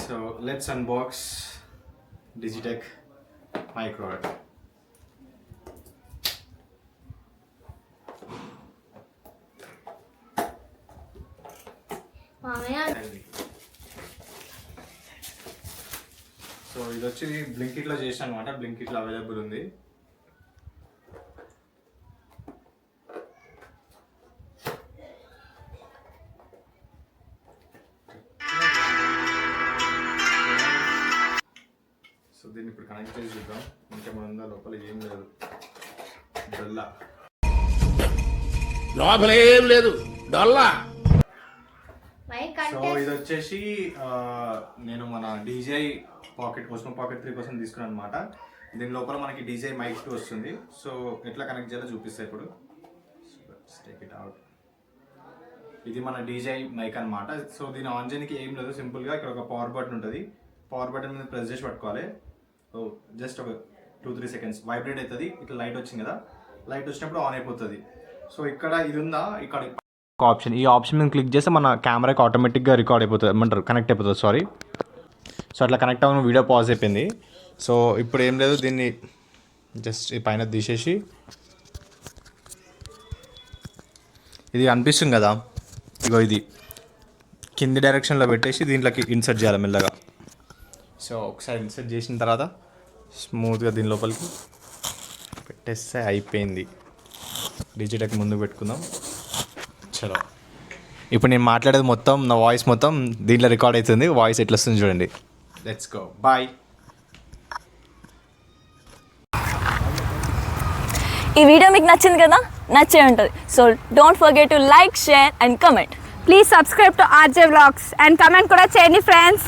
So let's unbox Digitech mic rod. So ఇది వచ్చి బ్లింకిట్లో చేసాను అనమాట. బ్లింకిట్లో అవైలబుల్ ఉంది. సో దీన్ని ఇప్పుడు కనెక్ట్ చేసి చూద్దాం. ఇంకేమైనా లోపల ఏం లేదు, డొల్లా లోపల ఏం లేదు, డొల్లా. సో ఇది వచ్చేసి నేను మన డీజే పాకెట్ కోసం పాకెట్ 3 కోసం తీసుకున్నాను అనమాట. దీని లోపల మనకి డీజే మైక్ 2 వస్తుంది. సో ఎట్లా కనెక్ట్ చేయాలో చూపిస్తాయి ఇప్పుడు. Take it out. ఇది మన డీజే మైక్ అనమాట. సో దీని ఆన్ చేయడానికి ఏం లేదు, సింపుల్గా ఇక్కడ ఒక పవర్ బటన్ ఉంటుంది. పవర్ బటన్ మీద ప్రెస్ చేసి పట్టుకోవాలి. సో జస్ట్ ఒక 2-3 సెకండ్స్ వైబ్రేట్ అవుతుంది. ఇట్లా లైట్ వచ్చింది కదా, లైట్ వచ్చినప్పుడు ఆన్ అయిపోతుంది. సో ఇక్కడ ఇది ఉందా, ఇక్కడ ఆప్షన్, ఈ ఆప్షన్ మీద క్లిక్ చేస్తే మన కెమెరాకి ఆటోమేటిక్గా రికార్డ్ అయిపోతుంది, ఏమంటారు కనెక్ట్ అయిపోతుంది, సారీ. సో అట్లా కనెక్ట్ అవ్వడం వీడియో పాజ్ అయిపోయింది. సో ఇప్పుడు ఏం లేదు, దీన్ని జస్ట్ ఈ పైన తీసేసి ఇది అనిపిస్తుంది కదా, ఇగో ఇది కింది డైరెక్షన్లో పెట్టేసి దీంట్లోకి ఇన్సర్ట్ చేయాలి మెల్లగా. సో ఒకసారి ఇన్సర్ట్ చేసిన తర్వాత స్మూత్గా దీని లోపలికి పెట్టేస్తే అయిపోయింది. డిజిటెక్ ముందు పెట్టుకుందాం. చలో ఇప్పుడు నేను మాట్లాడేది మొత్తం, నా వాయిస్ మొత్తం దీంట్లో రికార్డ్ అవుతుంది. వాయిస్ ఎట్లా వస్తుంది చూడండి. Let's go, bye. ఈ వీడియో మీకు నచ్చింది కదా, నచ్చే ఉంటుంది. So don't forget to like, share and comment. Please subscribe to RJ Vlogs and comment కూడా చేయండి ఫ్రెండ్స్.